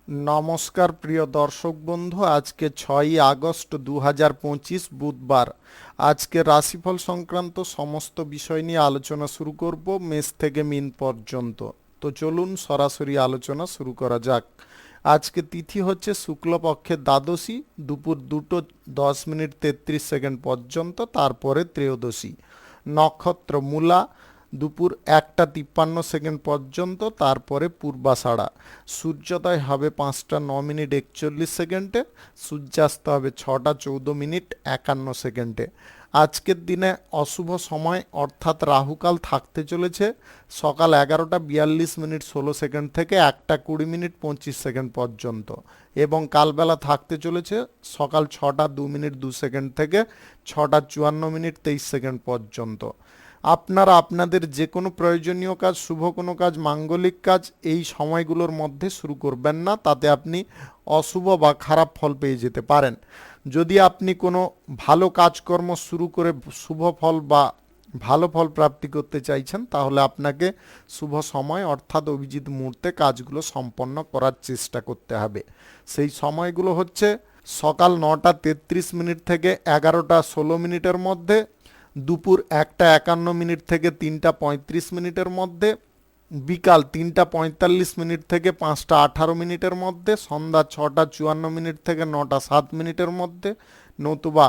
নমস্কার প্রিয় দর্শক বন্ধু, আজকে 6ই আগস্ট 2025 বুধবার। আজকে রাশিফল সংক্রান্ত সমস্ত বিষয় নিয়ে আলোচনা শুরু করব মেষ থেকে মিন পর্যন্ত। তো চলুন সরাসরি আলোচনা শুরু করা যাক। আজকে তিথি হচ্ছে শুক্লপক্ষের দ্বাদশী, দুপুর 2:10:33 পর্যন্ত, তারপরে ত্রয়োদশী। নক্ষত্র মূলা, দুপুর 1:53 পর্যন্ত, তারপরে পূর্বাষাঢ়া। সূর্যোদয় হবে 5:09:41, সূর্যাস্ত হবে 6:14:51। আজকের দিনে অশুভ সময় অর্থাৎ রাহুকাল থাকতে চলেছে সকাল 11:42:16 থেকে 1:20:25 পর্যন্ত, এবং কালবেলা থাকতে চলেছে সকাল 6:02:02 থেকে 6:54:23 পর্যন্ত। আপনারা আপনাদের যে কোনো প্রয়োজনীয় কাজ, শুভ কোনো কাজ, মাঙ্গলিক কাজ এই সময়গুলোর মধ্যে শুরু করবেন না, তাতে আপনি অশুভ বা খারাপ ফল পেয়ে যেতে পারেন। যদি আপনি কোনো ভালো কাজকর্ম শুরু করে শুভ ফল বা ভালো ফল প্রাপ্তি করতে চাইছেন, তাহলে আপনাকে শুভ সময় অর্থাৎ অভিজিৎ মুহূর্তে কাজগুলো সম্পন্ন করার চেষ্টা করতে হবে। সেই সময়গুলো হচ্ছে সকাল 9:33 থেকে 11:16 মধ্যে, দুপুর 1:51 থেকে 3:35 মধ্যে, বিকাল 3:45 থেকে 5:18 মধ্যে, সন্ধ্যা 6:54 থেকে 9:07 মধ্যে, নতুবা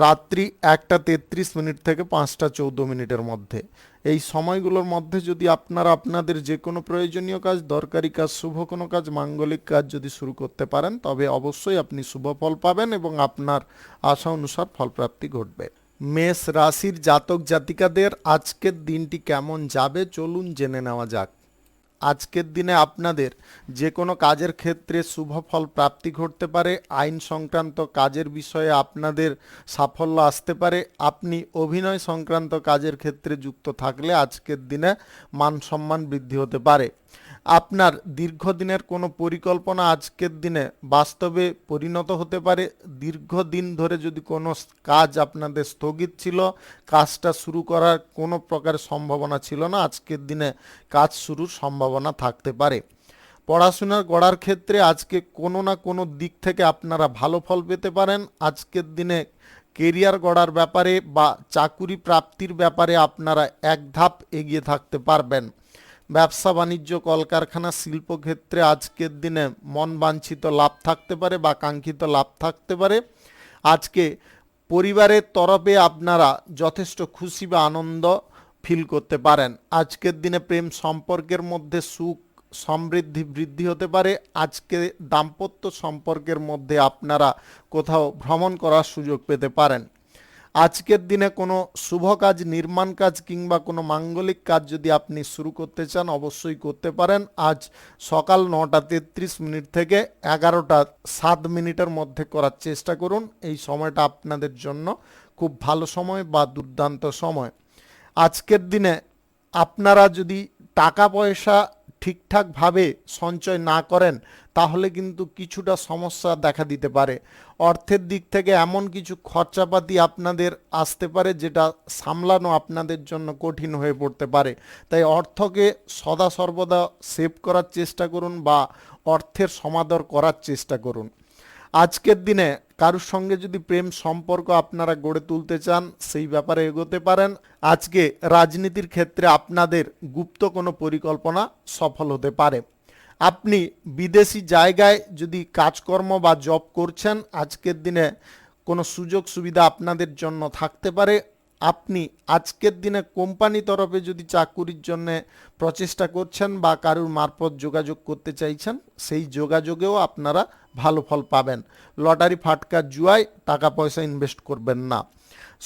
রাত্রি 1:33 থেকে 5:14 মধ্যে। এই সময়গুলোর মধ্যে যদি আপনারা আপনাদের যে কোনো প্রয়োজনীয় কাজ, দরকারি কাজ, শুভ কোনো কাজ, মাঙ্গলিক কাজ যদি শুরু করতে পারেন, তবে অবশ্যই আপনি শুভ ফল পাবেন এবং আপনার আশা অনুসার ফলপ্রাপ্তি ঘটবে। মেষ রাশির জাতক জাতিকাদের আজকের দিনটি কেমন যাবে চলুন জেনে নেওয়া যাক। আজকের দিনে আপনাদের যে কোনো কাজের ক্ষেত্রে শুভ ফল প্রাপ্তি ঘটতে পারে। আইন সংক্রান্ত কাজের বিষয়ে আপনাদের সাফল্য আসতে পারে। আপনি অভিনয় সংক্রান্ত কাজের ক্ষেত্রে যুক্ত থাকলে আজকের দিনে মান সম্মান বৃদ্ধি হতে পারে। আপনার দীর্ঘদিনের কোনো পরিকল্পনা আজকের দিনে বাস্তবে পরিণত হতে পারে। দীর্ঘদিন ধরে যদি কোনো কাজ আপনাদের স্থগিত ছিল, কাজটা শুরু করার কোনো প্রকার সম্ভাবনা ছিল না, আজকের দিনে কাজ শুরুর সম্ভাবনা থাকতে পারে। পড়াশোনার গড়ার ক্ষেত্রে আজকে কোনো না কোনো দিক থেকে আপনারা ভালো ফল পেতে পারেন। আজকের দিনে কেরিয়ার গড়ার ব্যাপারে বা চাকুরি প্রাপ্তির ব্যাপারে আপনারা এক ধাপ এগিয়ে থাকতে পারবেন। ব্যবসা বাণিজ্য, কলকারখানা, শিল্পক্ষেত্রে আজকের দিনে মন বাঞ্ছিত লাভ থাকতে পারে বা কাঙ্ক্ষিত লাভ থাকতে পারে। আজকে পরিবারের তরফে আপনারা যথেষ্ট খুশি বা আনন্দ ফিল করতে পারেন। আজকের দিনে প্রেম সম্পর্কের মধ্যে সুখ সমৃদ্ধি বৃদ্ধি হতে পারে। আজকে দাম্পত্য সম্পর্কের মধ্যে আপনারা কোথাও ভ্রমণ করার সুযোগ পেতে পারেন। আজকের দিনে কোনো শুভ কাজ, নির্মাণ কাজ কিংবা কোনো মাঙ্গলিক কাজ যদি আপনি শুরু করতে চান, অবশ্যই করতে পারেন। আজ সকাল 9:33 থেকে 11:07 মধ্যে করার চেষ্টা করুন। এই সময়টা আপনাদের জন্য খুব ভালো সময় বা দুর্দান্ত সময়। আজকের দিনে আপনারা যদি টাকা পয়সা ঠিকঠাকভাবে সঞ্চয় না করেন, তাহলে কিন্তু কিছুটা সমস্যা দেখা দিতে পারে। অর্থের দিক থেকে এমন কিছু খরচাপাতি আপনাদের আসতে পারে যেটা সামলানো আপনাদের জন্য কঠিন হয়ে পড়তে পারে। তাই অর্থকে সদা সর্বদা সেভ করার চেষ্টা করুন বা অর্থের সমাদর করার চেষ্টা করুন। আজকের দিনে কারোর সঙ্গে যদি প্রেম সম্পর্ক আপনারা গড়ে তুলতে চান, সেই ব্যাপারে এগোতে পারেন। আজকে রাজনীতির ক্ষেত্রে আপনাদের গুপ্ত কোনো পরিকল্পনা সফল হতে পারে। আপনি বিদেশি জায়গায় যদি কাজকর্ম বা জব করছেন, আজকের দিনে কোনো সুযোগ সুবিধা আপনাদের জন্য থাকতে পারে। আপনি আজকের দিনে কোম্পানি তরফে যদি চাকুরির জন্য প্রচেষ্টা করছেন বা কারুর মারফত যোগাযোগ করতে চাইছেন, সেই যোগাযোগেও আপনারা ভালো ফল পাবেন। লটারি, ফাটকা, জুয়ায় টাকা পয়সা ইনভেস্ট করবেন না।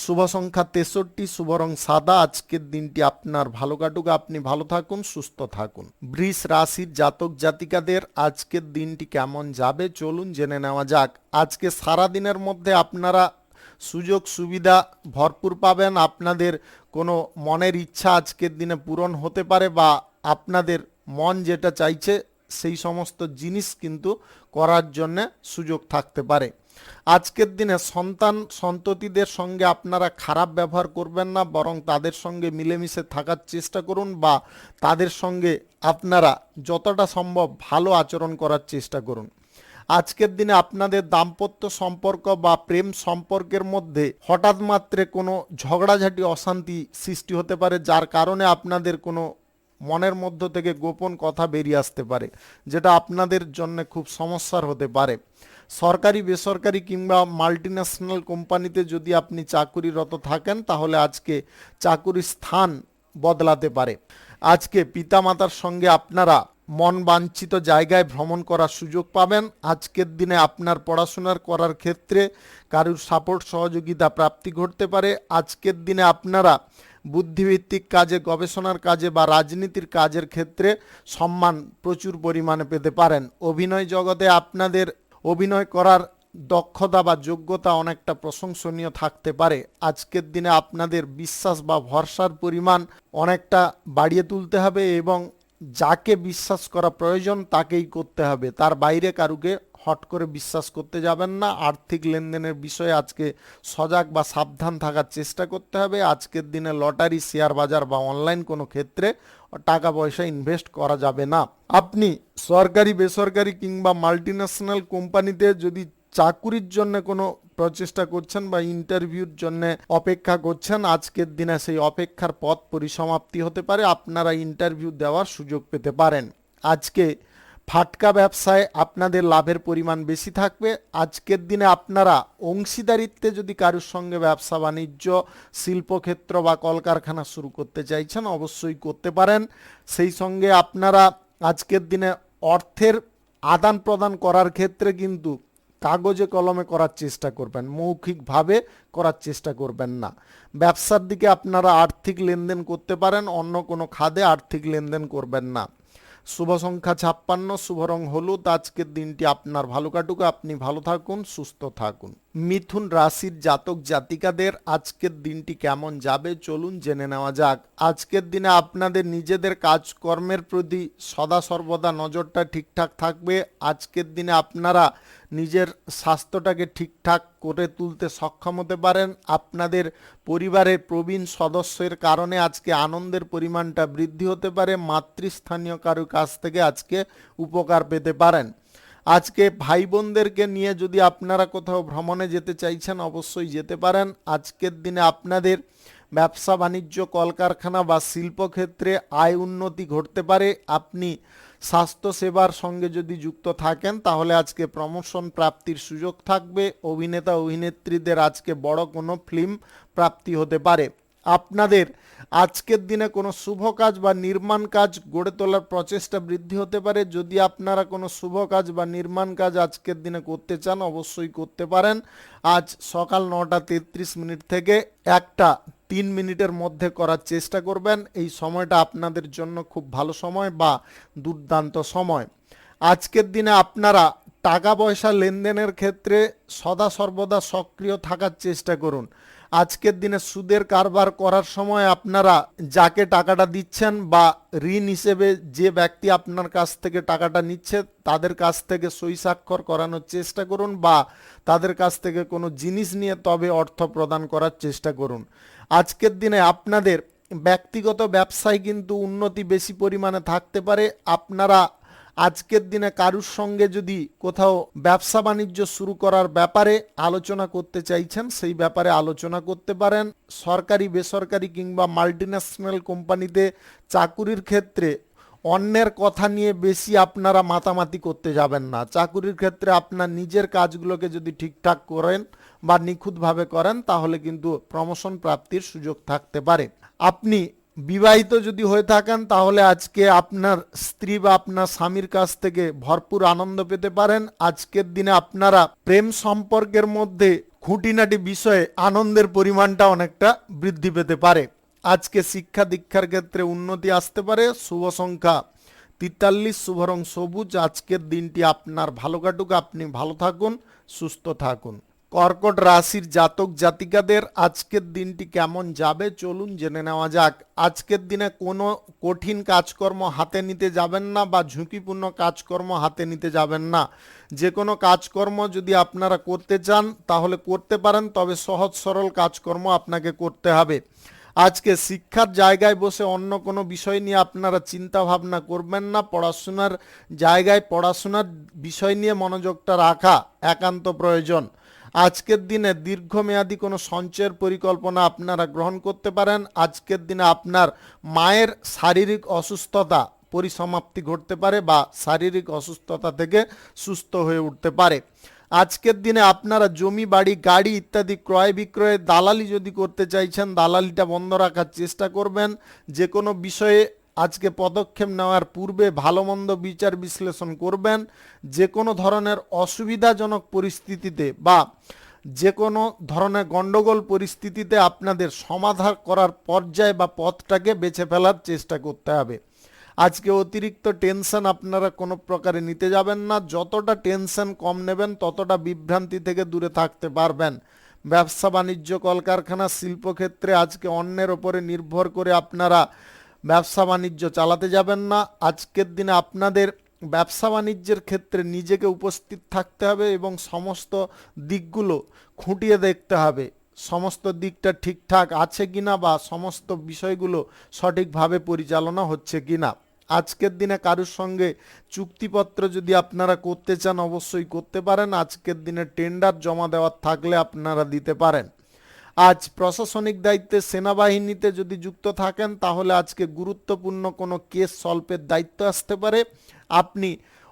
শুভ সংখ্যা 63, শুভ রং সাদা। আজকের দিনটি আপনার ভালো কাটুক, আপনি ভালো থাকুন, সুস্থ থাকুন। বৃষ রাশির জাতক জাতিকাদের আজকের দিনটি কেমন যাবে চলুন জেনে নেওয়া যাক। আজকে সারা দিনের মধ্যে আপনারা সুযোগ সুবিধা ভরপুর পাবেন। আপনাদের কোনো মনের ইচ্ছা আজকের দিনে পূরণ হতে পারে বা আপনাদের মন যেটা চাইছে সেই সমস্ত জিনিস কিন্তু করার জন্যে সুযোগ থাকতে পারে। আজকের দিনে সন্তান সন্ততিদের সঙ্গে আপনারা খারাপ ব্যবহার করবেন না, বরং তাদের সঙ্গে মিলেমিশে থাকার চেষ্টা করুন বা তাদের সঙ্গে আপনারা যতটা সম্ভব ভালো আচরণ করার চেষ্টা করুন। আজকের দিনে আপনাদের দাম্পত্য সম্পর্ক বা প্রেম সম্পর্কের মধ্যে হঠাৎ মাত্রে কোনো ঝগড়াঝাটি অশান্তি সৃষ্টি হতে পারে, যার কারণে আপনাদের কোনো মনের মধ্য থেকে গোপন কথা বেরিয়ে আসতে পারে, যেটা আপনাদের জন্য খুব সমস্যার হতে পারে। সরকারি বেসরকারি কিংবা মাল্টিন্যাশনাল কোম্পানিতে যদি আপনি চাকুরিরত থাকেন, তাহলে আজকে চাকুরির স্থান বদলাতে পারে। আজকে পিতামাতার সঙ্গে আপনারা মন বাঞ্ছিত জায়গায় ভ্রমণ করার সুযোগ পাবেন। আজকের দিনে আপনার পড়াশোনার করার ক্ষেত্রে কারুর সাপোর্ট সহযোগিতা প্রাপ্তি ঘটতে পারে। আজকের দিনে আপনারা বুদ্ধিভিত্তিক কাজে, গবেষণার কাজে বা রাজনীতির কাজের ক্ষেত্রে সম্মান প্রচুর পরিমাণে পেতে পারেন। অভিনয় জগতে আপনাদের অভিনয় করার দক্ষতা বা যোগ্যতা অনেকটা প্রশংসনীয় থাকতে পারে। আজকের দিনে আপনাদের বিশ্বাস বা ভরসার পরিমাণ অনেকটা বাড়িয়ে তুলতে হবে এবং যাকে বিশ্বাস করা প্রয়োজন তাকেই করতে হবে, তার বাইরে কারুকে হট করে বিশ্বাস করতে যাবেন না। আর্থিক লেনদেনের বিষয়ে আজকে সজাগ বা সাবধান থাকার চেষ্টা করতে হবে। আজকের দিনে লটারি, শেয়ার বাজার বা অনলাইন কোনো ক্ষেত্রে টাকা পয়সা ইনভেস্ট করা যাবে না। আপনি সরকারি বেসরকারি কিংবা মাল্টিন্যাশনাল কোম্পানিতে যদি চাকুরির জন্য কোনো প্রচেষ্টা করছেন বা ইন্টারভিউর জন্য অপেক্ষা করছেন, আজকের দিনে সেই অপেক্ষার পথ পরিসমাপ্তি হতে পারে, আপনারা ইন্টারভিউ দেওয়ার সুযোগ পেতে পারেন। আজকে ফাটকা ব্যবসায় আপনাদের লাভের পরিমাণ বেশি থাকবে। আজকের দিনে আপনারা অংশীদারিত্বে যদি কারোর সঙ্গে ব্যবসা বাণিজ্য, শিল্পক্ষেত্র বা কলকারখানা শুরু করতে চাইছেন, অবশ্যই করতে পারেন। সেই সঙ্গে আপনারা আজকের দিনে অর্থের আদান প্রদান করার ক্ষেত্রে কিন্তু কাগজে কলমে করার চেষ্টা করবেন, মৌখিকভাবে করার চেষ্টা করবেন না। ব্যবসার দিকে আপনারা আর্থিক লেনদেন করতে পারেন, অন্য কোনো খাতে আর্থিক লেনদেন করবেন না। শুভ সংখ্যা 56, শুভ রং হলুদ। আজকের দিনটি আপনার ভালো কাটুক, আপনি ভালো থাকুন, সুস্থ থাকুন। মিথুন রাশির জাতক জাতিকাদের আজকের দিনটি কেমন যাবে চলুন জেনে নেওয়া যাক। আজকের দিনে আপনাদের নিজেদের কাজকর্মের প্রতি সদা সর্বদা নজরটা ঠিকঠাক থাকবে। আজকের দিনে আপনারা নিজের স্বাস্থ্যটাকে ঠিকঠাক করে তুলতে সক্ষম হতে পারেন। আপনাদের পরিবারের প্রবীণ সদস্যের কারণে আজকে আনন্দের পরিমাণটা বৃদ্ধি হতে পারে। মাতৃস্থানীয় কারো কাছ থেকে আজকে উপকার পেতে পারেন। আজকে ভাই বোনদেরকে নিয়ে যদি আপনারা কোথাও ভ্রমণে যেতে চাইছেন, অবশ্যই যেতে পারেন। আজকের দিনে আপনাদের ব্যবসা বাণিজ্য, কলকারখানা বা শিল্পক্ষেত্রে আয় উন্নতি ঘটতে পারে। আপনি স্বাস্থ্যসেবার সঙ্গে যদি যুক্ত থাকেন, তাহলে আজকে প্রমোশন প্রাপ্তির সুযোগ থাকবে। অভিনেতা অভিনেত্রীদের আজকে বড় কোনো ফিল্ম প্রাপ্তি হতে পারে। আপনাদের আজকের দিনে কোনো শুভ কাজ বা নির্মাণ কাজ গড়ে তোলার প্রচেষ্টা বৃদ্ধি হতে পারে। যদি আপনারা কোনো শুভ কাজ বা নির্মাণ কাজ আজকের দিনে করতে চান, অবশ্যই করতে পারেন। আজ সকাল 9:33 থেকে 1:03 মধ্যে করার চেষ্টা করবেন। এই সময়টা আপনাদের জন্য খুব ভালো সময় বা দুর্দান্ত সময়। আজকের দিনে আপনারা টাকা পয়সা লেনদেনের ক্ষেত্রে সদা সর্বদা সক্রিয় থাকার চেষ্টা করুন। আজকের দিনে সুদের কারবার করার সময় আপনারা যাকে টাকাটা দিচ্ছেন বা ঋণ হিসেবে যে ব্যক্তি আপনার কাছ থেকে টাকাটা নিচ্ছে, তাদের কাছ থেকে সই স্বাক্ষর করানোর চেষ্টা করুন বা তাদের কাছ থেকে কোনো জিনিস নিয়ে তবে অর্থ প্রদান করার চেষ্টা করুন। আজকের দিনে আপনাদের ব্যক্তিগত ব্যবসায় কিন্তু উন্নতি বেশি পরিমাণে থাকতে পারে। আপনারা আজকের দিনে কারুর সঙ্গে যদি কোথাও ব্যবসা বাণিজ্য শুরু করার ব্যাপারে আলোচনা করতে চাইছেন, সেই ব্যাপারে আলোচনা করতে পারেন। সরকারি বেসরকারি কিংবা মাল্টিন্যাশনাল কোম্পানিতে চাকুরির ক্ষেত্রে অন্যের কথা নিয়ে বেশি আপনারা মাতামাতি করতে যাবেন না। চাকুরির ক্ষেত্রে আপনার নিজের কাজগুলোকে যদি ঠিকঠাক করেন বা নিখুঁতভাবে করেন, তাহলে কিন্তু প্রমোশন প্রাপ্তির সুযোগ থাকতে পারে। আপনি বিবাহিত যদি হয়ে থাকেন, তাহলে আজকে আপনার স্ত্রী বা আপনার স্বামীর কাছ থেকে ভরপুর আনন্দ পেতে পারেন। আজকের দিনে আপনারা প্রেম সম্পর্কের মধ্যে খুঁটিনাটি বিষয়ে আনন্দের পরিমাণটা অনেকটা বৃদ্ধি পেতে পারে। আজকে শিক্ষা দীক্ষার ক্ষেত্রে উন্নতি আসতে পারে। শুভ সংখ্যা 43, শুভ রং সবুজ। আজকের দিনটি আপনার ভালো কাটুক, আপনি ভালো থাকুন, সুস্থ থাকুন। কর্কট রাশির জাতক জাতিকাদের আজকের দিনটি কেমন যাবে চলুন জেনে নেওয়া যাক। আজকের দিনে কোনো কঠিন কাজকর্ম হাতে নিতে যাবেন না বা ঝুঁকিপূর্ণ কাজকর্ম হাতে নিতে যাবেন না। যে কোনো কাজকর্ম যদি আপনারা করতে চান তাহলে করতে পারেন, তবে সহজ সরল কাজকর্ম আপনাকে করতে হবে। আজকে শিক্ষার জায়গায় বসে অন্য কোনো বিষয় নিয়ে আপনারা চিন্তা ভাবনা করবেন না। পড়াশোনার জায়গায় পড়াশোনার বিষয় নিয়ে মনোযোগটা রাখা একান্ত প্রয়োজন। আজকের দিনে দীর্ঘমেয়াদী কোনো সঞ্চয়ের পরিকল্পনা আপনারা গ্রহণ করতে পারেন। আজকের দিনে আপনার মায়ের শারীরিক অসুস্থতা পরিসমাপ্তি ঘটতে পারে বা শারীরিক অসুস্থতা থেকে সুস্থ হয়ে উঠতে পারে। আজকের দিনে আপনারা জমি বাড়ি গাড়ি ইত্যাদি ক্রয় বিক্রয়ে দালালি যদি করতে চাইছেন, দালালিটা বন্ধ রাখার চেষ্টা করবেন। যে কোনো বিষয়ে আজকে পদক্ষেপ নেওয়ার পূর্বে ভালো মন্দ বিচার বিশ্লেষণ করবেন। যে কোনো ধরনের অসুবিধাজনক পরিস্থিতিতে বা যে কোনো ধরনের গণ্ডগোল পরিস্থিতিতে আপনাদের সমাধান করার পর্যায় বা পথটাকে বেছে ফেলার চেষ্টা করতে হবে। আজকে অতিরিক্ত টেনশন আপনারা কোনো প্রকারে নিতে যাবেন না। যতটা টেনশন কম নেবেন ততটা বিভ্রান্তি থেকে দূরে থাকতে পারবেন। ব্যবসা বাণিজ্য কলকারখানা শিল্পক্ষেত্রে আজকে অন্যের ওপরে নির্ভর করে আপনারা ব্যবসা বাণিজ্য চালাতে যাবেন না। আজকের দিনে আপনাদের ব্যবসা বাণিজ্যের ক্ষেত্রে নিজেকে উপস্থিত থাকতে হবে এবং সমস্ত দিকগুলো খুঁটিয়ে দেখতে হবে সমস্ত দিকটা ঠিকঠাক আছে কিনা বা সমস্ত বিষয়গুলো সঠিকভাবে পরিচালনা হচ্ছে কিনা। আজকের দিনে কারোর সঙ্গে চুক্তিপত্র যদি আপনারা করতে চান অবশ্যই করতে পারেন। আজকের দিনে টেন্ডার জমা দেওয়ার থাকলে আপনারা দিতে পারেন। আজ প্রশাসনিক দায়িত্বে সেনাবাহিনীতে যদি যুক্ত থাকেন তাহলে আজকে গুরুত্বপূর্ণ কোনো কেস সলভের দায়িত্ব আসতে পারে। আপনি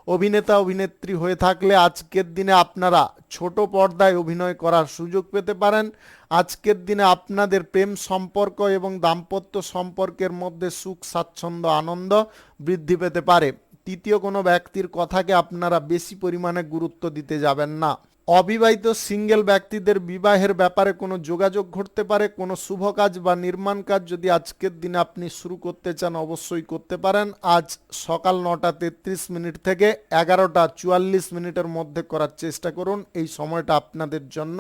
অভিনেতা অভিনেত্রী হয়ে থাকলে আজকের দিনে আপনারা ছোট পর্দায় অভিনয় করার সুযোগ পেতে পারেন। আজকের দিনে আপনাদের প্রেম সম্পর্ক এবং দাম্পত্য সম্পর্কের মধ্যে সুখ স্বাচ্ছন্দ্য আনন্দ বৃদ্ধি পেতে পারে। তৃতীয় কোনো ব্যক্তির কথাকে আপনারা বেশি পরিমাণে গুরুত্ব দিতে যাবেন না। অবিবাহিত সিঙ্গেল ব্যক্তিদের বিবাহের ব্যাপারে কোনো যোগাযোগ ঘটতে পারে। কোনো শুভ কাজ বা নির্মাণ কাজ যদি আজকের দিনে আপনি শুরু করতে চান অবশ্যই করতে পারেন। আজ সকাল 9:33 থেকে 11:44 মধ্যে করার চেষ্টা করুন। এই সময়টা আপনাদের জন্য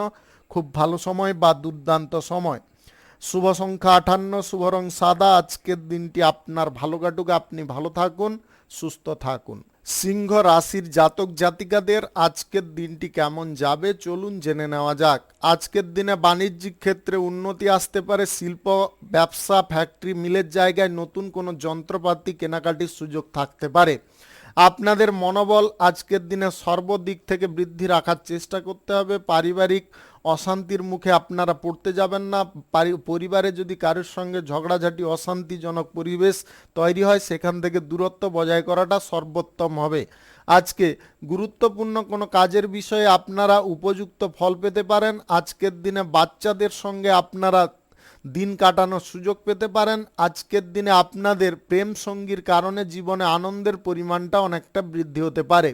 খুব ভালো সময় বা দুর্দান্ত সময়। শুভ সংখ্যা 58, শুভ রং সাদা। আজকের দিনটি আপনার ভালো কাটুক, আপনি ভালো থাকুন, সুস্থ থাকুন। সিংহ রাশির জাতক জাতিকাদের আজকের দিনটি কেমন যাবে চলুন জেনে নেওয়া যাক। আজকের দিনে বাণিজ্যিক ক্ষেত্রে উন্নতি আসতে পারে। শিল্প ব্যবসা ফ্যাক্টরি মিলের জায়গায় নতুন কোনো যন্ত্রপাতি কেনাকাটির সুযোগ থাকতে পারে। আপনাদের মনোবল আজকের দিনে সর্বদিক থেকে বৃদ্ধি রাখার চেষ্টা করতে হবে। পারিবারিক অশান্তির মুখে আপনারা পড়তে যাবেন না। পরিবারে যদি কারোর সঙ্গে ঝগড়াঝাটি অশান্তিজনক পরিবেশ তৈরি হয় সেখান থেকে দূরত্ব বজায় করাটা সর্বোত্তম হবে। আজকে গুরুত্বপূর্ণ কোনো কাজের বিষয়ে আপনারা উপযুক্ত ফল পেতে পারেন। আজকের দিনে বাচ্চাদের সঙ্গে আপনারা দিন কাটানোর সুযোগ পেতে পারেন। আজকের দিনে আপনাদের প্রেম সঙ্গীর কারণে জীবনে আনন্দের পরিমাণটা অনেকটা বৃদ্ধি হতে পারে।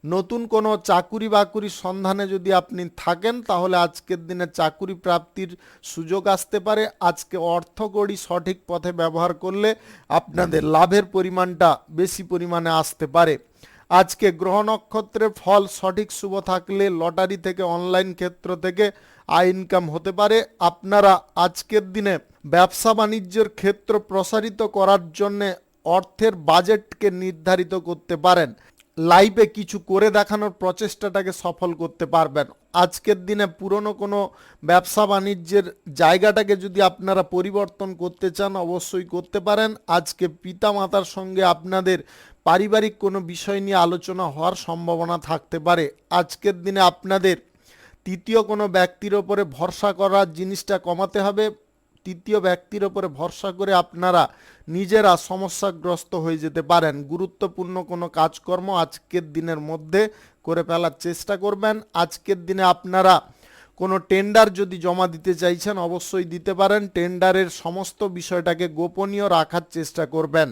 নতুন কোনো চাকুরি বাকুরির সন্ধানে যদি আপনি থাকেন তাহলে আজকের দিনে চাকুরি প্রাপ্তির সুযোগ আসতে পারে। আজকে অর্থকড়ি সঠিক পথে ব্যবহার করলে আপনাদের লাভের পরিমাণটা বেশি পরিমাণে আসতে পারে। আজকে গ্রহ নক্ষত্রের ফল সঠিক শুভ থাকলে লটারি থেকে অনলাইন ক্ষেত্র থেকে আয় ইনকাম হতে পারে। আপনারা আজকের দিনে ব্যবসা বাণিজ্যের ক্ষেত্র প্রসারিত করার জন্যে অর্থের বাজেটকে নির্ধারিত করতে পারেন। লাইফে কিছু করে দেখানোর প্রচেষ্টাটাকে সফল করতে পারবেন। আজকের দিনে পুরনো কোনো ব্যবসা বাণিজ্যের জায়গাটাকে যদি আপনারা পরিবর্তন করতে চান অবশ্যই করতে পারেন। আজকে পিতা মাতার সঙ্গে আপনাদের পারিবারিক কোনো বিষয় নিয়ে আলোচনা হওয়ার সম্ভাবনা থাকতে পারে। আজকের দিনে আপনাদের তৃতীয় কোনো ব্যক্তির ওপরে ভরসা করার জিনিসটা কমাতে হবে। তৃতীয় ব্যক্তির ওপরে ভরসা করে আপনারা নিজেরা সমস্যাগ্রস্ত হয়ে যেতে পারেন। গুরুত্বপূর্ণ কোনো কাজকর্ম আজকের দিনের মধ্যে করে ফেলার চেষ্টা করবেন। আজকের দিনে আপনারা কোনো টেন্ডার যদি জমা দিতে চাইছেন অবশ্যই দিতে পারেন। টেন্ডারের সমস্ত বিষয়টাকে গোপনীয় রাখার চেষ্টা করবেন।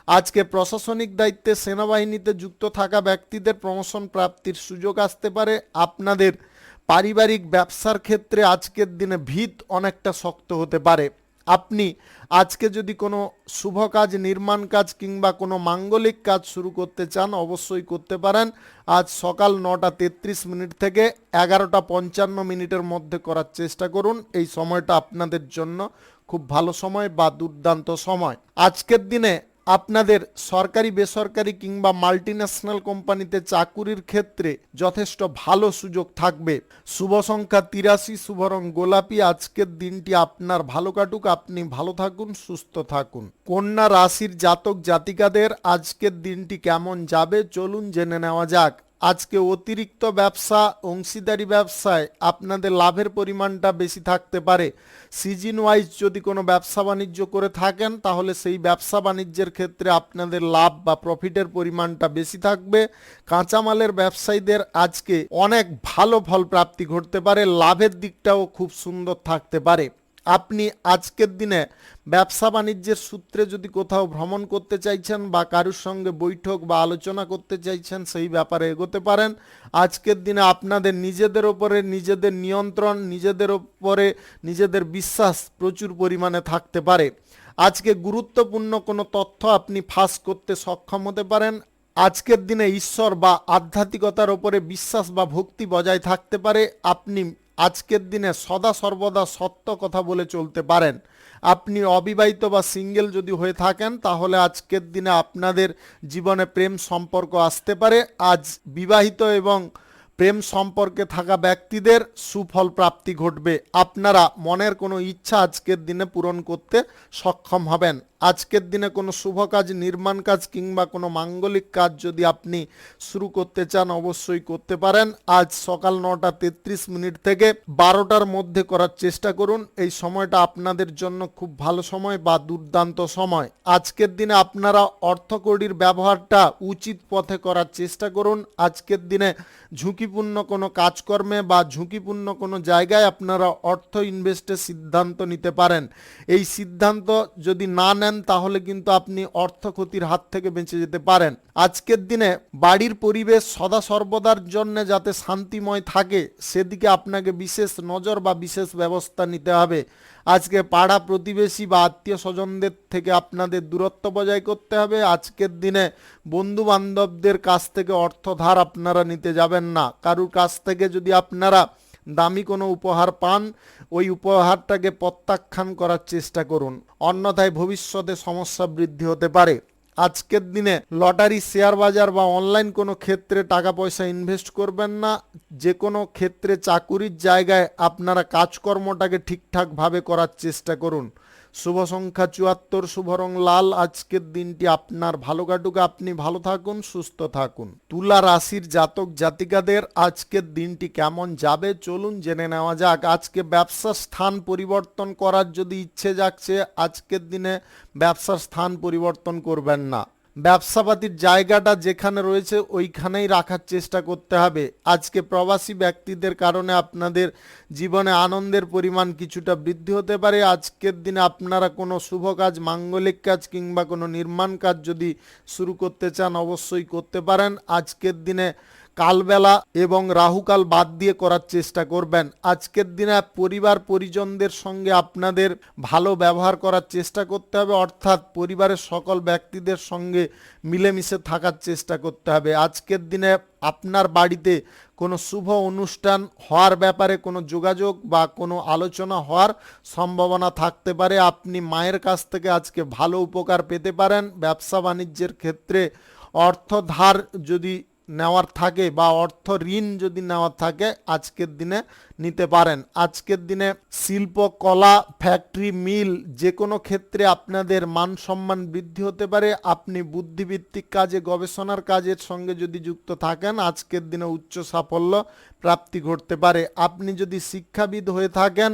আজকে প্রশাসনিক দায়িত্বে সেনাবাহিনীতে যুক্ত থাকা ব্যক্তিদের প্রমোশন প্রাপ্তির সুযোগ আসতে পারে। আপনাদের পারিবারিক ব্যবসার ক্ষেত্রে আজকের দিনে ভিত অনেকটা শক্ত হতে পারে। আপনি আজকে যদি কোনো শুভ কাজ, নির্মাণ কাজ কিংবা কোনো মাঙ্গলিক কাজ শুরু করতে চান অবশ্যই করতে পারেন। আজ সকাল 9:33 থেকে 11:55 মধ্যে করার চেষ্টা করুন। এই সময়টা আপনাদের জন্য খুব ভালো সময় বা দুর্দান্ত সময়। আজকের দিনে আপনাদের সরকারি, বেসরকারি কিংবা মাল্টিন্যাশনাল কোম্পানিতে চাকুরির ক্ষেত্রে যথেষ্ট ভালো সুযোগ থাকবে। শুভ সংখ্যা 83, শুভ রং গোলাপি। আজকের দিনটি আপনার ভালো কাটুক, আপনি ভালো থাকুন, সুস্থ থাকুন। কন্যা রাশির জাতক জাতিকাদের আজকের দিনটি কেমন যাবে চলুন জেনে নেওয়া যাক। আজকে অতিরিক্ত ব্যবসা, অংশীদারি ব্যবসায় আপনাদের লাভের পরিমাণটা বেশি থাকতে পারে। সিজন ওয়াইজ যদি কোনো ব্যবসা বাণিজ্য করে থাকেন তাহলে সেই ব্যবসা বাণিজ্যের ক্ষেত্রে আপনাদের লাভ বা প্রফিটের পরিমাণটা বেশি থাকবে। কাঁচামালের ব্যবসায়ীদের আজকে অনেক ভালো ফল প্রাপ্তি ঘটতে পারে, লাভের দিকটাও খুব সুন্দর থাকতে পারে। আপনি আজকের দিনে ব্যবসা বাণিজ্যের সূত্রে যদি কোথাও ভ্রমণ করতে চাইছেন বা কারোর সঙ্গে বৈঠক বা আলোচনা করতে চাইছেন সেই ব্যাপারে এগোতে পারেন। আজকের দিনে আপনাদের নিজেদের ওপরে নিজেদের নিয়ন্ত্রণ, নিজেদের ওপরে নিজেদের বিশ্বাস প্রচুর পরিমাণে থাকতে পারে। আজকে গুরুত্বপূর্ণ কোনো তথ্য আপনি ফাঁস করতে সক্ষম হতে পারেন। আজকের দিনে ঈশ্বর বা আধ্যাত্মিকতার ওপরে বিশ্বাস বা ভক্তি বজায় থাকতে পারে। আপনি আজকের দিনে সদা সর্বদা সত্য কথা বলে চলতে পারেন। আপনি অবিবাহিত বা সিঙ্গেল যদি হয়ে থাকেন তাহলে আজকের দিনে আপনাদের জীবনে প্রেম সম্পর্ক আসতে পারে। আজ বিবাহিত এবং প্রেম সম্পর্কে থাকা ব্যক্তিদের সুফল প্রাপ্তি ঘটবে। আপনারা মনের কোনো ইচ্ছা আজকের দিনে পূরণ করতে সক্ষম হবেন। আজকের দিনে কোনো শুভ কাজ, নির্মাণ কাজ কিংবা কোনো মাঙ্গলিক কাজ যদি আপনি শুরু করতে চান অবশ্যই করতে পারেন। আজ সকাল 9:33 থেকে 12টার মধ্যে করার চেষ্টা করুন। এই সময়টা আপনাদের জন্য খুব ভালো সময় বা দুর্দান্ত সময়। আজকের দিনে আপনারা অর্থকড়ির ব্যবহারটা উচিত পথে করার চেষ্টা করুন। আজকের দিনে ঝুঁকিপূর্ণ কোনো কাজকর্মে বা ঝুঁকিপূর্ণ কোনো জায়গায় আপনারা অর্থ ইনভেস্টের সিদ্ধান্ত নিতে পারেন। এই সিদ্ধান্ত যদি না নেন তাহলে কিন্তু আপনি অর্থ ক্ষতির হাত থেকে বেঁচে যেতে পারেন। আজকের দিনে বাড়ির পরিবেশ সদা সর্বদার জন্য যাতে শান্তিময় থাকে সেদিকে আপনাকে বিশেষ নজর বা বিশেষ ব্যবস্থা নিতে হবে। আজকে পাড়া প্রতিবেশী বা আত্মীয় স্বজনদের থেকে আপনাদের দূরত্ব বজায় করতে হবে। আজকের দিনে বন্ধু বান্ধবদের কাছ থেকে অর্থ ধার আপনারা নিতে যাবেন না। কারুর কাছ থেকে যদি আপনারা দামি কোনো উপহার পান ওই উপহারটাকে প্রত্যাখ্যান করার চেষ্টা করুন, অন্যথায় ভবিষ্যতে সমস্যা বৃদ্ধি হতে পারে। আজকের দিনে লটারি, শেয়ার বাজার বা অনলাইন কোনো ক্ষেত্রে টাকা পয়সা ইনভেস্ট করবেন না। যে কোনো ক্ষেত্রে চাকুরির জায়গায় আপনারা কাজকর্মটাকে ঠিকঠাকভাবে করার চেষ্টা করুন। শুভ সংখ্যা 74, শুভ রং লাল। আজকের দিনটি আপনার ভালো কাটুক, আপনি ভালো থাকুন, সুস্থ থাকুন। তুলা রাশির জাতক জাতিকাদের আজকের দিনটি কেমন যাবে চলুন জেনে নেওয়া যাক। আজকে ব্যবসার স্থান পরিবর্তন করার যদি ইচ্ছে জাগছে আজকের দিনে ব্যবসার স্থান পরিবর্তন করবেন না। ব্যবসাপাতির জায়গাটা যেখানে রয়েছে ওইখানেই রাখার চেষ্টা করতে হবে। আজকে প্রবাসী ব্যক্তিদের কারণে আপনাদের জীবনে আনন্দের পরিমাণ কিছুটা বৃদ্ধি হতে পারে। আজকের দিনে আপনারা কোনো শুভ কাজ, মাঙ্গলিক কাজ কিংবা কোনো নির্মাণ কাজ যদি শুরু করতে চান অবশ্যই করতে পারেন। আজকের দিনে কালবেলা এবং রাহুকাল বাদ দিয়ে করার চেষ্টা করবেন। আজকের দিনে পরিবার পরিজনদের সঙ্গে আপনাদের ভালো ব্যবহার করার চেষ্টা করতে হবে, অর্থাৎ পরিবারের সকল ব্যক্তিদের সঙ্গে মিলেমিশে থাকার চেষ্টা করতে হবে। আজকের দিনে আপনার বাড়িতে কোনো শুভ অনুষ্ঠান হওয়ার ব্যাপারে কোনো যোগাযোগ বা কোনো আলোচনা হওয়ার সম্ভাবনা থাকতে পারে। আপনি মায়ের কাছ থেকে আজকে ভালো উপকার পেতে পারেন। ব্যবসা বাণিজ্যের ক্ষেত্রে অর্থ ধার যদি নেওয়ার থাকে বা অর্থ ঋণ যদি নেওয়ার থাকে আজকের দিনে নিতে পারেন। আজকের দিনে শিল্প, কলা, ফ্যাক্টরি, মিল যে কোনো ক্ষেত্রে আপনাদের মান সম্মান বৃদ্ধি হতে পারে। আপনি বুদ্ধিভিত্তিক কাজে, গবেষণার কাজের সঙ্গে যদি যুক্ত থাকেন আজকের দিনে উচ্চ সাফল্য প্রাপ্তি ঘটতে পারে। আপনি যদি শিক্ষাবিদ হয়ে থাকেন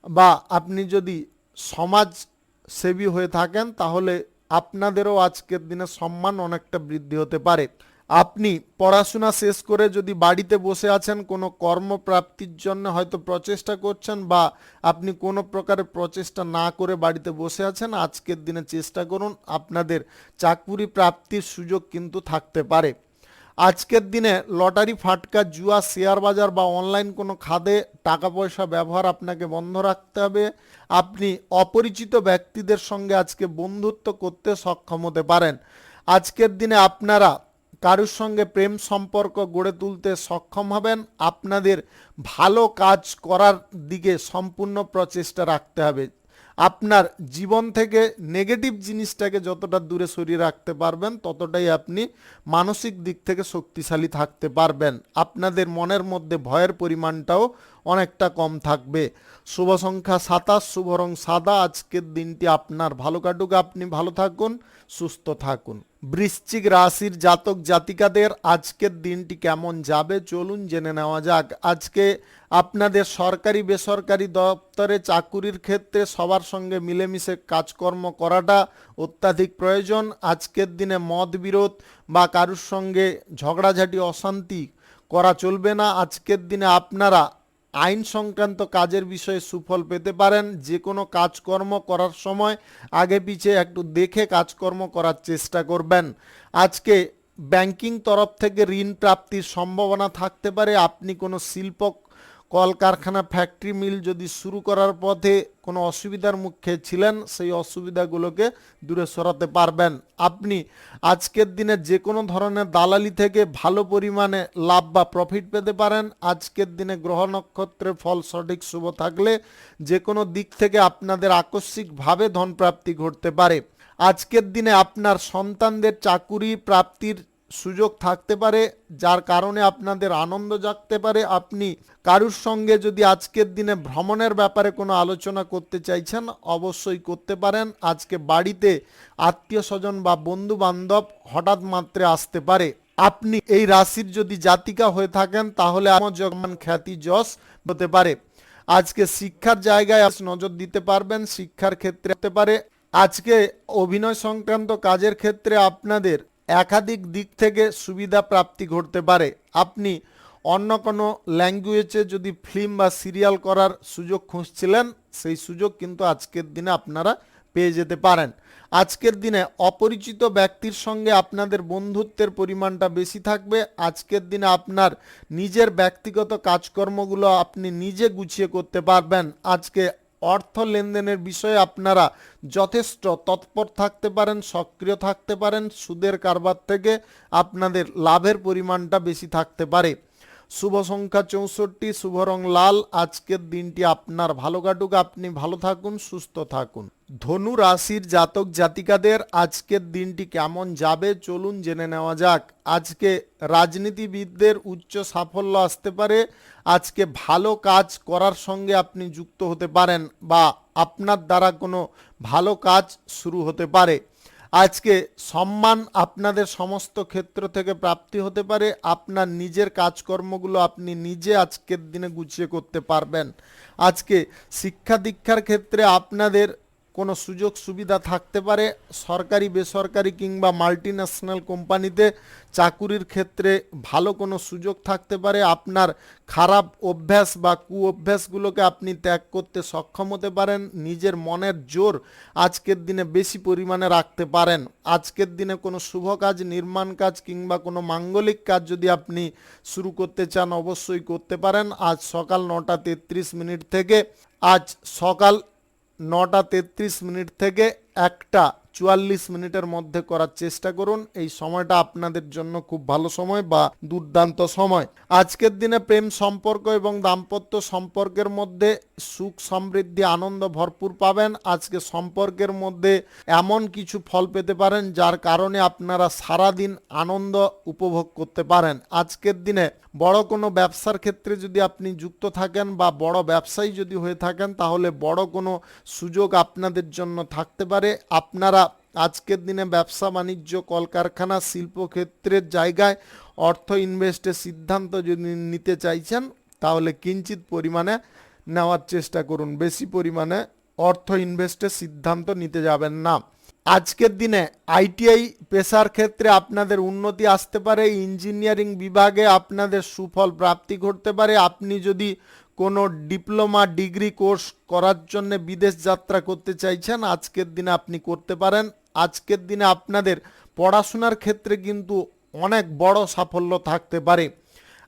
বা আপনি যদি সমাজসেবী হয়ে থাকেন তাহলে আপনাদেরও আজকের দিনে সম্মান অনেকটা বৃদ্ধি হতে পারে। আপনি পড়াশোনা শেষ করে যদি বাড়িতে বসে আছেন কোনো কর্মপ্রাপ্তির জন্য হয়তো প্রচেষ্টা করছেন বা আপনি কোনো প্রকারের প্রচেষ্টা না করে বাড়িতে বসে আছেন আজকের দিনে চেষ্টা করুন, আপনাদের চাকরি প্রাপ্তির সুযোগ কিন্তু থাকতে পারে। আজকের দিনে লটারি, ফাটকা, জুয়া, শেয়ার বাজার বা অনলাইন কোনো খাতে টাকা পয়সা ব্যবহার আপনাকে বন্ধ রাখতে হবে। আপনি অপরিচিত ব্যক্তিদের সঙ্গে আজকে বন্ধুত্ব করতে সক্ষম হতে পারেন। আজকের দিনে আপনারা কারুর সঙ্গে প্রেম সম্পর্ক গড়ে তুলতে সক্ষম হবেন। আপনাদের ভালো কাজ করার দিকে সম্পূর্ণ প্রচেষ্টা রাখতে হবে। আপনার জীবন থেকে নেগেটিভ জিনিসটাকে যতটা দূরে সরিয়ে রাখতে পারবেন ততটাই আপনি মানসিক দিক থেকে শক্তিশালী থাকতে পারবেন। আপনাদের মনের মধ্যে ভয়ের পরিমাণটাও অনেকটা কম থাকবে। শুভ সংখ্যা 27, শুভ রং সাদা। আজকের দিনটি আপনার ভালো কাটুক, আপনি ভালো থাকুন, সুস্থ থাকুন। বৃশ্চিক রাশির জাতক জাতিকাদের আজকের দিনটি কেমন যাবে চলুন জেনে নেওয়া যাক। আজকে আপনাদের সরকারি বেসরকারি দপ্তরে চাকুরির ক্ষেত্রে সবার সঙ্গে মিলেমিশে কাজকর্ম করাটা অত্যাধিক প্রয়োজন। আজকের দিনে মত বিরোধ বা কারুর সঙ্গে ঝগড়াঝাটি অশান্তি করা চলবে না। আজকের দিনে আপনারা আইন সংক্রান্ত কাজের বিষয়ে সুফল পেতে পারেন। যে কোনো কাজকর্ম করার সময় আগে পিছে একটু দেখে কাজকর্ম করার চেষ্টা করবেন। আজকে ব্যাংকিং তরফ থেকে ঋণ প্রাপ্তির সম্ভাবনা থাকতে পারে। আপনি কোনো শিল্প কলকারখানা, ফ্যাক্টরি, মিল যদি শুরু করার পথে কোনো অসুবিধার মুখে ছিলেন সেই অসুবিধাগুলোকে দূরে সরাতে পারবেন। আপনি আজকের দিনে যে কোনো ধরনের দালালি থেকে ভালো পরিমাণে লাভ বা প্রফিট পেতে পারেন। আজকের দিনে গ্রহ নক্ষত্রের ফল সঠিক শুভ থাকলে যে কোনো দিক থেকে আপনাদের আকস্মিকভাবে ধনপ্রাপ্তি ঘটতে পারে। আজকের দিনে আপনার সন্তানদের চাকুরি প্রাপ্তির সুযোগ থাকতে পারে, যার কারণে আপনাদের আনন্দ জাগতে পারে। আপনি কারুর সঙ্গে যদি আজকের দিনে ভ্রমণের ব্যাপারে কোনো আলোচনা করতে চাইছেন অবশ্যই করতে পারেন। আজকে বাড়িতে আত্মীয় স্বজন বা বন্ধু বান্ধব হঠাৎ মাত্রে আসতে পারে। আপনি এই রাশির যদি জাতিকা হয়ে থাকেন তাহলে যখন খ্যাতি যশ হতে পারে। আজকে শিক্ষার জায়গায় নজর দিতে পারবেন, শিক্ষার ক্ষেত্রে হতে পারে। আজকে অভিনয় সংক্রান্ত কাজের ক্ষেত্রে আপনাদের একাধিক দিক থেকে সুবিধা প্রাপ্তি ঘটতে পারে। আপনি অন্য কোনো ল্যাঙ্গুয়েজে যদি ফিল্ম বা সিরিয়াল করার সুযোগ খুঁজছিলেন সেই সুযোগ কিন্তু আজকের দিনে আপনারা পেয়ে যেতে পারেন। আজকের দিনে অপরিচিত ব্যক্তির সঙ্গে আপনাদের বন্ধুত্বের পরিমাণটা বেশি থাকবে। আজকের দিনে আপনার নিজের ব্যক্তিগত কাজকর্মগুলো আপনি নিজে গুছিয়ে করতে পারবেন। আজকে অর্থ লেনদেনের বিষয়ে আপনারা যথেষ্ট তৎপর থাকতে পারেন, সক্রিয় থাকতে পারেন। সুদের কারবার থেকে আপনাদের লাভের পরিমাণটা বেশি থাকতে পারে। শুভ সংখ্যা 64, শুভ রং লাল। আজকের দিনটি আপনার ভালো কাটুক, আপনি ভালো থাকুন, সুস্থ থাকুন। ধনু রাশির জাতক জাতিকাদের আজকের দিনটি কেমন যাবে চলুন জেনে নেওয়া যাক। আজকে রাজনীতিবিদদের উচ্চ সাফল্য আসতে পারে। আজকে ভালো কাজ করার সঙ্গে আপনি যুক্ত হতে পারেন বা আপনার দ্বারা কোনো ভালো কাজ শুরু হতে পারে। আজকে সম্মান আপনাদের সমস্ত ক্ষেত্র থেকে প্রাপ্তি হতে পারে। আপনার নিজের কাজকর্মগুলো আপনি নিজে আজকের দিনে গুছিয়ে করতে পারবেন। আজকে শিক্ষা দীক্ষার ক্ষেত্রে আপনাদের কোনো সুযোগ সুবিধা থাকতে পারে। সরকারি বেসরকারি কিংবা মাল্টিন্যাশনাল কোম্পানিতে চাকুরির ক্ষেত্রে ভালো কোনো সুযোগ থাকতে পারে। আপনার খারাপ অভ্যাস বা কুঅভ্যাসগুলোকে আপনি ত্যাগ করতে সক্ষম হতে পারেন। নিজের মনের জোর আজকের দিনে বেশি পরিমাণে রাখতে পারেন। আজকের দিনে কোনো শুভ কাজ, নির্মাণ কাজ কিংবা কোনো মাঙ্গলিক কাজ যদি আপনি শুরু করতে চান অবশ্যই করতে পারেন। আজ সকাল 9:33 থেকে আজ সকাল 9:33 থেকে 1:44 মধ্যে করার চেষ্টা করুন। এই সময়টা আপনাদের জন্য খুব ভালো সময় বা দুর্দান্ত সময়। আজকের দিনে প্রেম সম্পর্ক এবং দাম্পত্য সম্পর্কের মধ্যে সুখ, সমৃদ্ধি, আনন্দ ভরপুর পাবেন। আজকে সম্পর্কের মধ্যে এমন কিছু ফল পেতে পারেন যার কারণে আপনারা সারাদিন আনন্দ উপভোগ করতে পারেন। আজকের দিনে বড় কোনো ব্যবসার ক্ষেত্রে যদি আপনি যুক্ত থাকেন বা বড় ব্যবসায়ী যদি হয়ে থাকেন তাহলে বড় কোনো সুযোগ আপনাদের জন্য থাকতে পারে। আপনারা আজকের দিনে ব্যবসা বাণিজ্য, কলকারখানা, শিল্পক্ষেত্রের জায়গায় অর্থ ইনভেস্টের সিদ্ধান্ত যদি নিতে চাইছেন তাহলে কিঞ্চিত পরিমাণে নেওয়ার চেষ্টা করুন, বেশি পরিমাণে অর্থ ইনভেস্টের সিদ্ধান্ত নিতে যাবেন না। আজকের দিনে আইটিআই পেশার ক্ষেত্রে আপনাদের উন্নতি আসতে পারে। ইঞ্জিনিয়ারিং বিভাগে আপনাদের সুফল প্রাপ্তি ঘটতে পারে। আপনি যদি কোনো ডিপ্লোমা ডিগ্রি কোর্স করার জন্য বিদেশ যাত্রা করতে চাইছেন আজকের দিনে আপনি করতে পারেন। আজকের দিনে আপনাদের পড়াশোনার ক্ষেত্রে কিন্তু অনেক বড় সাফল্য থাকতে পারে।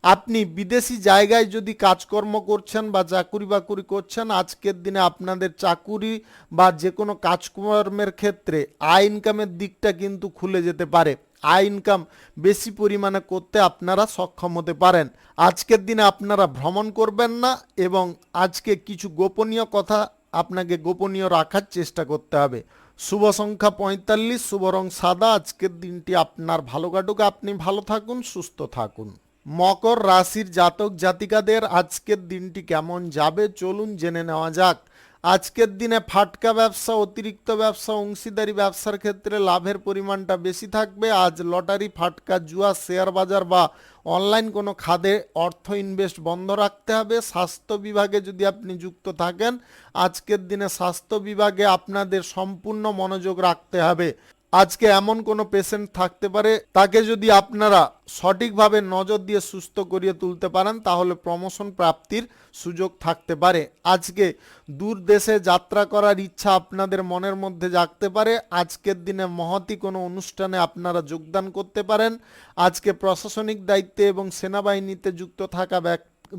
আপনি বিদেশি জায়গায় যদি কাজকর্ম করছেন বা চাকুরি বাকুরি করছেন, আজকের দিনে আপনাদের চাকুরি বা যে কোনো কাজকর্মের ক্ষেত্রে আয় ইনকামের দিকটা কিন্তু খুলে যেতে পারে। আয় ইনকাম বেশি পরিমাণে করতে আপনারা সক্ষম হতে পারেন। আজকের দিনে আপনারা ভ্রমণ করবেন না এবং আজকে কিছু গোপনীয় কথা আপনাকে গোপনীয় রাখার চেষ্টা করতে হবে। শুভ সংখ্যা 45, শুভ রং সাদা। আজকের দিনটি আপনার ভালো কাটুক, আপনি ভালো থাকুন, সুস্থ থাকুন। মকর রাশির জাতক জাতিকাদের আজকের দিনটি কেমন যাবে চলুন জেনে নেওয়া যাক। আজকের দিনে ফাটকা ব্যবসা, অতিরিক্ত ব্যবসা, অংশীদারি ব্যবসার ক্ষেত্রে লাভের পরিমাণটা বেশি থাকবে। আজ লটারি, ফাটকা, জুয়া, শেয়ার বাজার বা অনলাইন কোনো খাতে অর্থ ইনভেস্ট বন্ধ রাখতে হবে। স্বাস্থ্য বিভাগে যদি আপনি যুক্ত থাকেন, আজকের দিনে স্বাস্থ্য বিভাগে আপনাদের সম্পূর্ণ মনোযোগ রাখতে হবে। আজকে এমন কোনো পেশেন্ট থাকতে পারে, তাকে যদি আপনারা সঠিকভাবে নজর দিয়ে সুস্থ করিয়ে তুলতে পারেন তাহলে প্রমোশন প্রাপ্তির সুযোগ থাকতে পারে। আজকে দূর দেশে যাত্রা করার ইচ্ছা আপনাদের মনের মধ্যে জাগতে পারে। আজকের দিনে মহতী কোনো অনুষ্ঠানে আপনারা যোগদান করতে পারেন। আজকে প্রশাসনিক দায়িত্বে এবং সেনাবাহিনীতে যুক্ত থাকা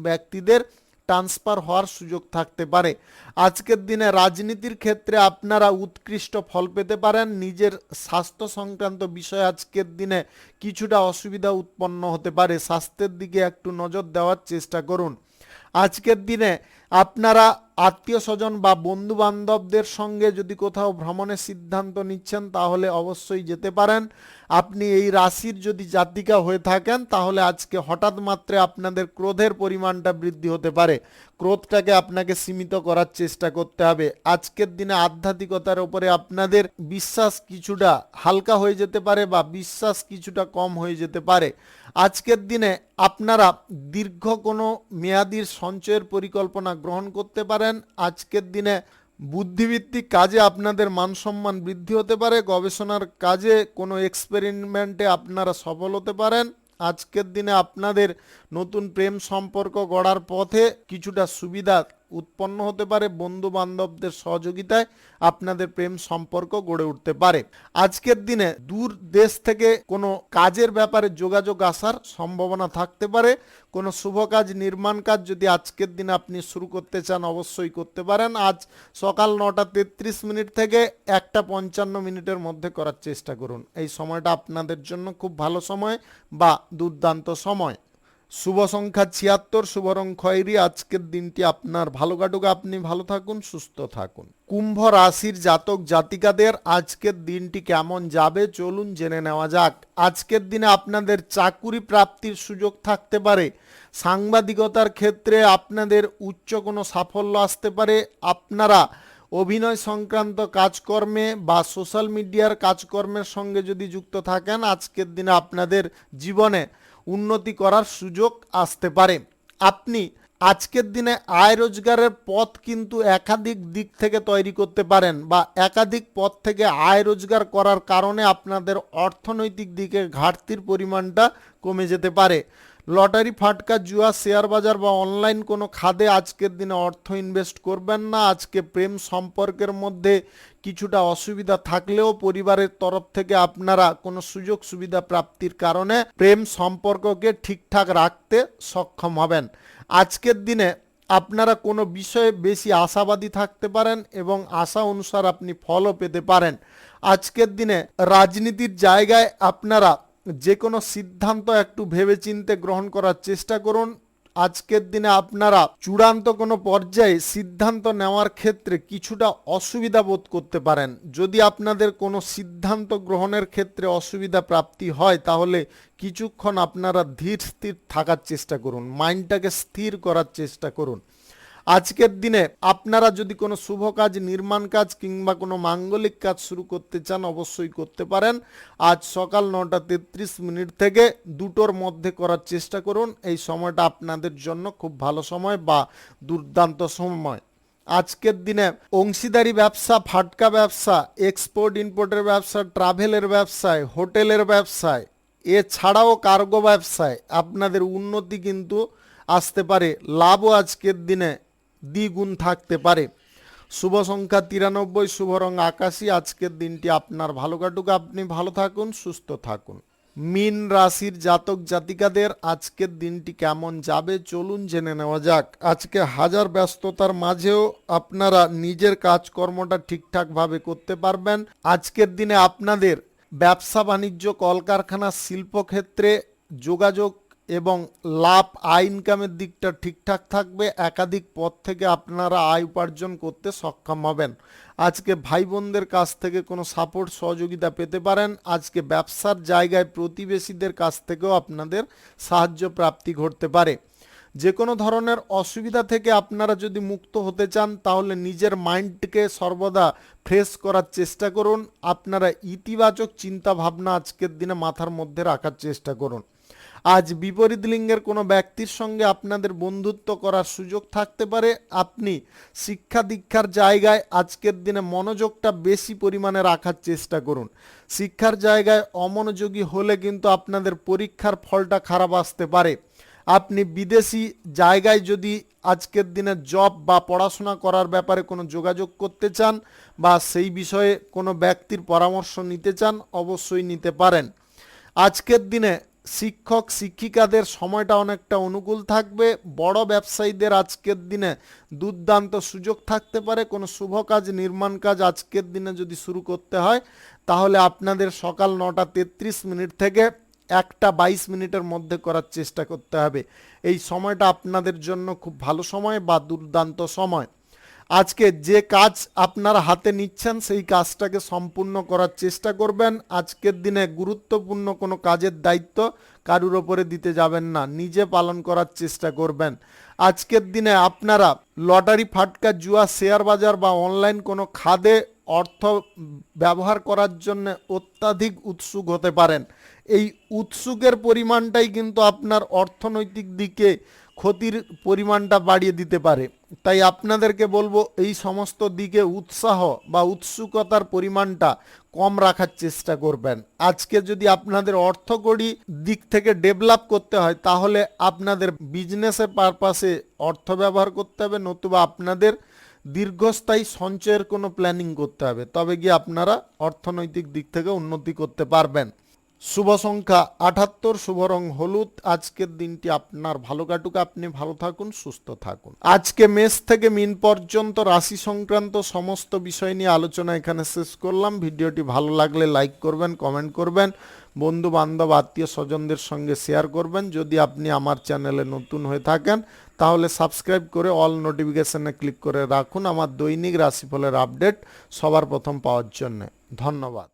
ব্যক্তিদের ট্রান্সফার হওয়ার সুযোগ থাকতে পারে। আজকের দিনে রাজনীতির ক্ষেত্রে আপনারা উৎকৃষ্ট ফল পেতে পারেন। নিজের স্বাস্থ্য সংক্রান্ত বিষয়ে আজকের দিনে কিছুটা অসুবিধা উৎপন্ন হতে পারে, স্বাস্থ্যের দিকে একটু নজর দেওয়ার চেষ্টা করুন। আজকের দিনে আপনারা আত্মীয় স্বজন বা বন্ধু বান্ধবদের সঙ্গে যদি কোথাও ভ্রমণের সিদ্ধান্ত নিচ্ছেন তাহলে অবশ্যই যেতে পারেন। আপনি এই রাশির যদি জাতিকা হয়ে থাকেন তাহলে আজকে হঠাৎ মাত্রে আপনাদের ক্রোধের পরিমাণটা বৃদ্ধি হতে পারে। ক্রোধটাকে আপনাকে সীমিত করার চেষ্টা করতে হবে। আজকের দিনে আধ্যাত্মিকতার উপরে আপনাদের বিশ্বাস কিছুটা হালকা হয়ে যেতে পারে বা বিশ্বাস কিছুটা কম হয়ে যেতে পারে। আজকের দিনে আপনারা দীর্ঘ কোনো মেয়াদির সঞ্চয়ের পরিকল্পনা গ্রহণ করতে পারেন। আজকের দিনে বুদ্ধিভিত্তিক কাজে আপনাদের মানসম্মান বৃদ্ধি হতে পারে। গবেষণার কাজে কোনো এক্সপেরিমেন্টে আপনারা সফল হতে পারেন। আজকের দিনে আপনাদের নতুন প্রেম সম্পর্ক গড়ার পথে কিছুটা সুবিধা উৎপন্ন হতে পারে। বন্ধু বান্ধবদের সহযোগিতায় আপনাদের প্রেম সম্পর্ক গড়ে উঠতে পারে। আজকের দিনে দূর দেশ থেকে কোনো কাজের ব্যাপারে যোগাযোগ আসার সম্ভাবনা থাকতে পারে। কোনো শুভ কাজ, নির্মাণ কাজ যদি আজকের দিনে আপনি শুরু করতে চান অবশ্যই করতে পারেন। আজ সকাল 9:33 থেকে 1:55 মধ্যে করার চেষ্টা করুন। এই সময়টা আপনাদের জন্য খুব ভালো সময় বা দুর্দান্ত সময়। শুভ সংখ্যা 76, শুভ রং খয়েরি। আজকের দিনটি আপনার ভালো কাটুক, আপনি ভালো থাকুন, সুস্থ থাকুন। কুম্ভ রাশির জাতক জাতিকাদের আজকের দিনটি কেমন যাবে চলুন জেনে নেওয়া যাক। আজকের দিনে আপনাদের চাকুরি প্রাপ্তির সুযোগ থাকতে পারে। সাংবাদিকতার ক্ষেত্রে আপনাদের উচ্চ কোনো সাফল্য আসতে পারে। আপনারা অভিনয় সংক্রান্ত কাজকর্মে বা সোশ্যাল মিডিয়ার কাজকর্মের সঙ্গে যদি যুক্ত থাকেন আজকের দিনে আপনাদের জীবনে উন্নতি করার সুযোগ আসতে পারে। আপনি আজকের দিনে আয় রোজগারের পথ কিন্তু একাধিক দিক থেকে তৈরি করতে পারেন বা একাধিক পথ থেকে আয় রোজগার করার কারণে আপনাদের অর্থনৈতিক দিকে ঘাটতির পরিমাণটা কমে যেতে পারে। লটারি, ফাটকা, জুয়া, শেয়ার বাজার বা অনলাইন কোনো খাতে আজকের দিনে অর্থ ইনভেস্ট করবেন না। আজকে প্রেম সম্পর্কের মধ্যে কিছুটা অসুবিধা থাকলেও পরিবারের তরফ থেকে আপনারা কোনো সুযোগ সুবিধা প্রাপ্তির কারণে প্রেম সম্পর্ককে ঠিকঠাক রাখতে সক্ষম হবেন। আজকের দিনে আপনারা কোনো বিষয়ে বেশি আশাবাদী থাকতে পারেন এবং আশা অনুসার আপনি ফলও পেতে পারেন। আজকের দিনে রাজনীতির জায়গায় আপনারা যে কোনো সিদ্ধান্ত একটু ভেবেচিন্তে গ্রহণ করার চেষ্টা করুন। আজকের দিনে আপনারা চূড়ান্ত কোনো পর্যায়ে সিদ্ধান্ত নেওয়ার ক্ষেত্রে কিছুটা অসুবিধা বোধ করতে পারেন। যদি আপনাদের কোনো সিদ্ধান্ত গ্রহণের ক্ষেত্রে অসুবিধা প্রাপ্তি হয় তাহলে কিছুক্ষণ আপনারা ধীর স্থির থাকার চেষ্টা করুন, মাইন্ডটাকে স্থির করার চেষ্টা করুন। আজকের দিনে আপনারা যদি কোনো শুভ কাজ, নির্মাণ কাজ কিংবা কোনো মাঙ্গলিক কাজ শুরু করতে চান অবশ্যই করতে পারেন। আজ সকাল 9:33 থেকে 2টোর মধ্যে করার চেষ্টা করুন। এই সময়টা আপনাদের জন্য খুব ভালো সময় বা দুর্দান্ত সময়। আজকের দিনে অংশীদারি ব্যবসা, ফাটকা ব্যবসা, এক্সপোর্ট ইম্পোর্টের ব্যবসা, ট্রাভেলের ব্যবসায়, হোটেলের ব্যবসায়, এছাড়াও কার্গো ব্যবসায় আপনাদের উন্নতি কিন্তু আসতে পারে। লাভও আজকের দিনে দ্বিগুণ থাকতে পারে। শুভ সংখ্যা 93, শুভ রং আকাশী। আজকের দিনটি আপনার ভালো কাটুক, আপনি ভালো থাকুন, সুস্থ থাকুন। মীন রাশির জাতক জাতিকাদের আজকের দিনটি কেমন যাবে চলুন জেনে নেওয়া যাক। আজকে হাজার ব্যস্ততার মাঝেও আপনারা নিজের কাজকর্মটা ঠিকঠাকভাবে করতে পারবেন। আজকের দিনে আপনাদের ব্যবসা বাণিজ্য, কলকারখানা, শিল্পক্ষেত্রে যোগাযোগ এবং লাভ, আয় ইনকামের দিকটা ঠিকঠাক থাকবে। একাধিক পথ থেকে আপনারা আয় উপার্জন করতে সক্ষম হবেন। আজকে ভাই বোনদের কাছ থেকে কোনো সাপোর্ট সহযোগিতা পেতে পারেন। আজকে ব্যবসার জায়গায় প্রতিবেশীদের কাছ থেকেও আপনাদের সাহায্য প্রাপ্তি ঘটতে পারে। যে কোনো ধরনের অসুবিধা থেকে আপনারা যদি মুক্ত হতে চান তাহলে নিজের মাইন্ডকে সর্বদা ফ্রেশ করার চেষ্টা করুন। আপনারা ইতিবাচক চিন্তা ভাবনা আজকের দিনে মাথার মধ্যে রাখার চেষ্টা করুন। আজ বিপরীত লিঙ্গের কোনো ব্যক্তির সঙ্গে আপনাদের বন্ধুত্ব করার সুযোগ থাকতে পারে। আপনি শিক্ষা দীক্ষার জায়গায় আজকের দিনে মনোযোগটা বেশি পরিমাণে রাখার চেষ্টা করুন। শিক্ষার জায়গায় অমনোযোগী হলে কিন্তু আপনাদের পরীক্ষার ফলটা খারাপ আসতে পারে। আপনি বিদেশি জায়গায় যদি আজকের দিনে জব বা পড়াশোনা করার ব্যাপারে কোনো যোগাযোগ করতে চান বা সেই বিষয়ে কোনো ব্যক্তির পরামর্শ নিতে চান, অবশ্যই নিতে পারেন। আজকের দিনে শিক্ষক শিক্ষিকাদের সময়টা অনেকটা অনুকূল থাকবে। বড় ব্যবসায়ীদের আজকের দিনে দুর্দান্ত সুযোগ থাকতে পারে। কোনো শুভ কাজ, নির্মাণ কাজ আজকের দিনে যদি শুরু করতে হয় তাহলে আপনাদের সকাল 9:33 থেকে 1:22 মধ্যে করার চেষ্টা করতে হবে। এই সময়টা আপনাদের জন্য খুব ভালো সময় বা দুর্দান্ত সময়। আজকে যে কাজ আপনারা হাতে নিচ্ছেন সেই কাজটাকে সম্পূর্ণ করার চেষ্টা করবেন। আজকের দিনে গুরুত্বপূর্ণ কোনো কাজের দায়িত্ব কারুর ওপরে দিতে যাবেন না, নিজে পালন করার চেষ্টা করবেন। আজকের দিনে আপনারা লটারি, ফাটকা, জুয়া, শেয়ার বাজার বা অনলাইন কোনো খাদে অর্থ ব্যবহার করার জন্য অত্যাধিক উৎসুক হতে পারেন। এই উৎসুকের পরিমাণটাই কিন্তু আপনার অর্থনৈতিক দিকে ক্ষতির পরিমাণটা বাড়িয়ে দিতে পারে। তাই আপনাদেরকে বলবো এই সমস্ত দিকে উৎসাহ বা উৎসুকতার পরিমাণটা কম রাখার চেষ্টা করবেন। আজকে যদি আপনাদের অর্থকড়ি দিক থেকে ডেভেলপ করতে হয় তাহলে আপনাদের বিজনেসের পারপাসে অর্থ ব্যবহার করতে হবে, নতুবা আপনাদের দীর্ঘস্থায়ী সঞ্চয়ের কোনো প্ল্যানিং করতে হবে, তবে গিয়ে আপনারা অর্থনৈতিক দিক থেকে উন্নতি করতে পারবেন। শুভ সংখ্যা 78, শুভ রং হলুদ। আজকের দিনটি আপনার ভালো কাটুক, আপনি ভালো থাকুন, সুস্থ থাকুন। আজকে মেষ থেকে মিন পর্যন্ত রাশি সংক্রান্ত সমস্ত বিষয় নিয়ে আলোচনা এখানে শেষ করলাম। ভিডিওটি ভালো লাগলে লাইক করবেন, কমেন্ট করবেন, বন্ধু বান্ধব আত্মীয় স্বজনদের সঙ্গে শেয়ার করবেন। যদি আপনি আমার চ্যানেলে নতুন হয়ে থাকেন তাহলে সাবস্ক্রাইব করে অল নোটিফিকেশনে ক্লিক করে রাখুন আমার দৈনিক রাশিফলের আপডেট সবার প্রথম পাওয়ার জন্য। ধন্যবাদ।